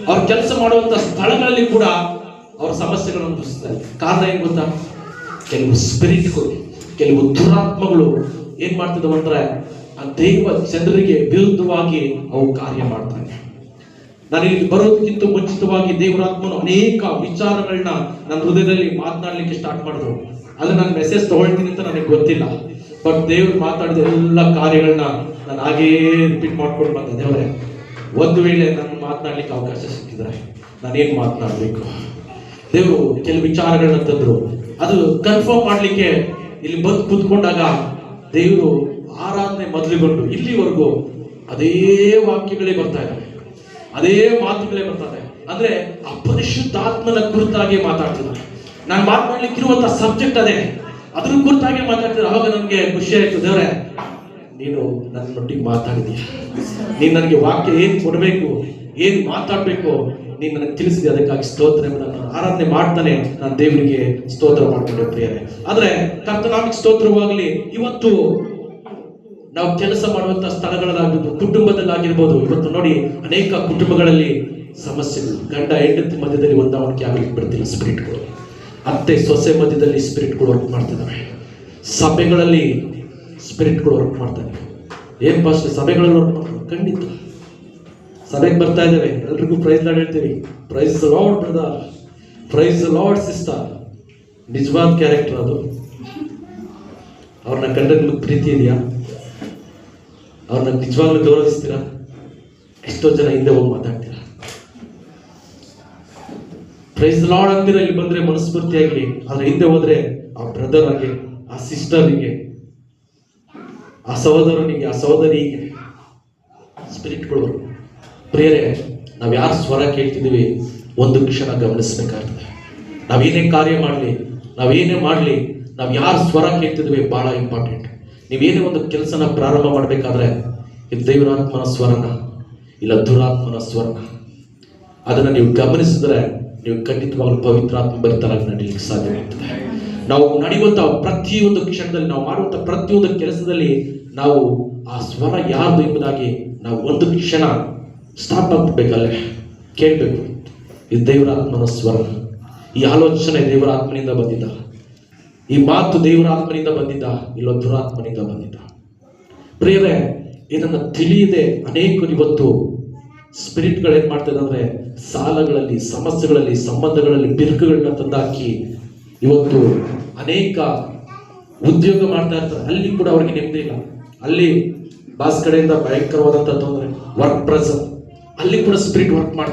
ಅವ್ರ ಕೆಲಸ ಮಾಡುವಂತ ಸ್ಥಳಗಳಲ್ಲಿ ಕೂಡ ಅವರ ಸಮಸ್ಯೆಗಳನ್ನು ಅನುಭವಿಸ್ತಾರೆ. ಕಾರಣ ಏನ್ ಗೊತ್ತಾ? ಕೆಲವು ಸ್ಪಿರಿಟ್ಗಳು, ಕೆಲವು ದುರಾತ್ಮಗಳು ಏನ್ ಮಾಡ್ತಿದ್ದಾವೆ ಅಂದ್ರೆ ಆ ದೈವ ಜನರಿಗೆ ವಿರುದ್ಧವಾಗಿ ಅವು ಕಾರ್ಯ ಮಾಡ್ತಾರೆ. ನಾನು ಇಲ್ಲಿ ಬರೋದಕ್ಕಿಂತ ಮುಂಚಿತವಾಗಿ ದೇವರಾತ್ಮನು ಅನೇಕ ವಿಚಾರಗಳನ್ನ ನನ್ನ ಹೃದಯದಲ್ಲಿ ಮಾತನಾಡ್ಲಿಕ್ಕೆ ಸ್ಟಾರ್ಟ್ ಮಾಡಿದ್ರು. ಅದು ನಾನು ಮೆಸೇಜ್ ತಗೊಳ್ತೀನಿ ಅಂತ ನನಗೆ ಗೊತ್ತಿಲ್ಲ. ಬಟ್ ದೇವ್ರು ಮಾತಾಡಿದ ಎಲ್ಲ ಕಾರ್ಯಗಳನ್ನ ನಾನು ಹಾಗೇ ರಿಪೀಟ್ ಮಾಡ್ಕೊಂಡು ಬಂದೆ. ದೇವರೇ, ಒಂದು ವೇಳೆ ನನ್ನ ಮಾತನಾಡ್ಲಿಕ್ಕೆ ಅವಕಾಶ ಸಿಕ್ಕಿದ್ರೆ ನಾನೇನು ಮಾತನಾಡಬೇಕು? ದೇವರು ಕೆಲವು ವಿಚಾರಗಳನ್ನ ತಂದ್ರು. ಅದು ಕನ್ಫರ್ಮ್ ಮಾಡ್ಲಿಕ್ಕೆ ಇಲ್ಲಿ ಬಂದು ಕೂತ್ಕೊಂಡಾಗ ದೇವರು ಆರಾಧನೆ ಮೊದಲುಗೊಂಡು ಇಲ್ಲಿವರೆಗೂ ಅದೇ ವಾಕ್ಯಗಳೇ ಬರ್ತಾ ಇದ್ದಾವೆ, ಅದೇ ಮಾತುಗಳೇ ಬರ್ತಾರೆ. ಅಂದ್ರೆ ಆ ಪರಿಶುದ್ಧಾತ್ಮನ ಕುರಿತಾಗಿ ಮಾತಾಡ್ತಿದ್ದಾರೆ. ನಾನು ಮಾತನಾಡ್ಲಿಕ್ಕಿರುವಂತ ಸಬ್ಜೆಕ್ಟ್ ಅದೇ, ಅದ್ರ ಕುರಿತಾಗಿ ಮಾತಾಡ್ತಿದ್ದಾರೆ. ಅವಾಗ ನನಗೆ ಖುಷಿ ಆಯ್ತು. ದೇವರೇ, ನೀನು ನನ್ನೊಟ್ಟಿಗೆ ಮಾತಾಡಿದೀಯ, ನೀನು ನನಗೆ ವಾಕ್ಯ ಏನ್ ಕೊಡಬೇಕು, ಏನ್ ಮಾತಾಡ್ಬೇಕು ನೀನು ನನಗೆ ತಿಳಿಸಿದೆ. ಅದಕ್ಕಾಗಿ ಸ್ತೋತ್ರ. ನಾನು ಆರಾಧನೆ ಮಾಡ್ತಾನೆ ನಾನು ದೇವರಿಗೆ ಸ್ತೋತ್ರ ಮಾಡ್ಕೊಂಡೆ ಪ್ರಿಯರೇ. ಆದ್ರೆ ಕರ್ತನಾಮಕ್ಕೆ ಸ್ತೋತ್ರವಾಗಲಿ. ಇವತ್ತು ನಾವು ಕೆಲಸ ಮಾಡುವಂತ ಸ್ಥಳಗಳಾಗಿರ್ಬೋದು, ಕುಟುಂಬದಲ್ಲಾಗಿರ್ಬೋದು, ಇವತ್ತು ನೋಡಿ ಅನೇಕ ಕುಟುಂಬಗಳಲ್ಲಿ ಸಮಸ್ಯೆಗಳು. ಗಂಡ ಹೆಂಡತಿ ಮಧ್ಯದಲ್ಲಿ ಹೊಂದಾಣಿಕೆ ಆಗಲಿಕ್ಕೆ ಬಿಡ್ತಿಲ್ಲ ಸ್ಪಿರಿಟ್ಗಳು. ಅತ್ತೆ ಸೊಸೆ ಮಧ್ಯದಲ್ಲಿ ಸ್ಪಿರಿಟ್ಗಳು ವರ್ಕ್ ಮಾಡ್ತಿದ್ದಾವೆ. ಸಭೆಗಳಲ್ಲಿ ಸ್ಪಿರಿಟ್ಗಳು ವರ್ಕ್ ಮಾಡ್ತಾರೆ. ಏನ್ ಪಾಸ್ಟ್ ಸಭೆಗಳಲ್ಲಿ ವರ್ಕ್ ಮಾಡ್ತಾರೆ? ಖಂಡಿತ ಸಭೆಗೆ ಬರ್ತಾ ಇದ್ದೇವೆ, ಎಲ್ರಿಗೂ ಪ್ರೈಸ್ ಲಾರ್ಡ್ ಹೇಳ್ತೀವಿ. Praise lord brother, praise lord sister. ನಿಜವಾದ ಕ್ಯಾರೆಕ್ಟರ್ ಅದು. ಅವ್ರನ್ನ ಕಂಡ್ರೆ ನಿಮಗೆ ಪ್ರೀತಿ ಇದೆಯಾ? ಅವ್ರನ್ನ ನಿಜವಾಗ್ಲೂ ಗೌರವಿಸ್ತೀರಾ? ಎಷ್ಟೋ ಜನ ಹಿಂದೆ ಹೋಗಿ ಮಾತಾಡ್ತೀರಾ? ಪ್ರೈಸ್ ಲಾರ್ಡ್ ಅಂತೀರ ಇಲ್ಲಿ ಬಂದ್ರೆ ಮನಸ್ಫೂರ್ತಿಯಾಗಿ, ಆದ್ರೆ ಹಿಂದೆ ಹೋದ್ರೆ ಆ ಬ್ರದರ್ ಆಗಿ, ಆ ಸಿಸ್ಟರ್ಗೆ, ಆ ಸಹೋದರನಿಗೆ, ಆ ಸಹೋದರಿಗೆ ಸ್ಪಿರಿಟ್ಗಳು. ಪ್ರಿಯರೇ, ನಾವು ಯಾರು ಸ್ವರ ಕೇಳ್ತಿದ್ದೀವಿ ಒಂದು ಕ್ಷಣ ಗಮನಿಸಬೇಕಾಗ್ತದೆ. ನಾವೇನೇ ಕಾರ್ಯ ಮಾಡಲಿ, ನಾವೇನೇ ಮಾಡಲಿ, ನಾವು ಯಾರು ಸ್ವರ ಕೇಳ್ತಿದ್ದೀವಿ ಬಹಳ ಇಂಪಾರ್ಟೆಂಟ್. ನೀವೇನೇ ಒಂದು ಕೆಲಸನ ಪ್ರಾರಂಭ ಮಾಡಬೇಕಾದ್ರೆ ಇದು ದೇವರಾತ್ಮನ ಸ್ವರನ ಇಲ್ಲ ದುರಾತ್ಮನ ಸ್ವರನ, ಅದನ್ನು ನೀವು ಗಮನಿಸಿದ್ರೆ ನೀವು ಖಂಡಿತವಾಗ್ಲೂ ಪವಿತ್ರಾತ್ಮ ಭರಿತರಾಗಿ ನಡೀಲಿಕ್ಕೆ ಸಾಧ್ಯವಾಗ್ತದೆ. ನಾವು ನಡೆಯುವಂಥ ಪ್ರತಿಯೊಂದು ಕ್ಷಣದಲ್ಲಿ, ನಾವು ಮಾಡುವಂಥ ಪ್ರತಿಯೊಂದು ಕೆಲಸದಲ್ಲಿ ನಾವು ಆ ಸ್ವರ ಯಾರ್ದು ಎಂಬುದಾಗಿ ನಾವು ಒಂದು ಕ್ಷಣ ಸ್ಟಾಪ್ ಆಗ್ಬೇಕಲ್ಲೇ ಕೇಳಬೇಕು. ಇದು ದೇವರಾತ್ಮನ ಸ್ವರ. ಈ ಆಲೋಚನೆ ದೇವರಾತ್ಮನಿಂದ ಬಂದಿದ್ದ, ಈ ಮಾತು ದೇವರಾತ್ಮನಿಂದ ಬಂದಿದ್ದ, ಇಲ್ಲ ದುರಾತ್ಮನಿಂದ ಬಂದಿದ್ದ? ಪ್ರಿಯರೇ, ಇದನ್ನು ತಿಳಿಯದೆ ಅನೇಕರು ಇವತ್ತು ಸ್ಪಿರಿಟ್ಗಳು ಏನ್ ಮಾಡ್ತದೆ ಅಂದ್ರೆ ಸಾಲಗಳಲ್ಲಿ, ಸಮಸ್ಯೆಗಳಲ್ಲಿ, ಸಂಬಂಧಗಳಲ್ಲಿ ಬಿರುಕುಗಳನ್ನ ತಂದಾಕಿ ಇವತ್ತು ಅನೇಕ ಉದ್ಯೋಗ ಮಾಡ್ತಾ ಇರ್ತಾರೆ. ಅಲ್ಲಿ ಕೂಡ ಅವ್ರಿಗೆ ನೆಮ್ಮದಿ ಇಲ್ಲ. ಅಲ್ಲಿ ಬಾಸ್ ಕಡೆಯಿಂದ ಭಯಂಕರವಾದಂತ ತೊಂದರೆ, ವರ್ಕ್ ಪ್ರೆಸರ್, ಅಲ್ಲಿ ಕೂಡ ಸ್ಪಿರಿಟ್ ವರ್ಕ್ ಮಾಡ್ತಾರೆ.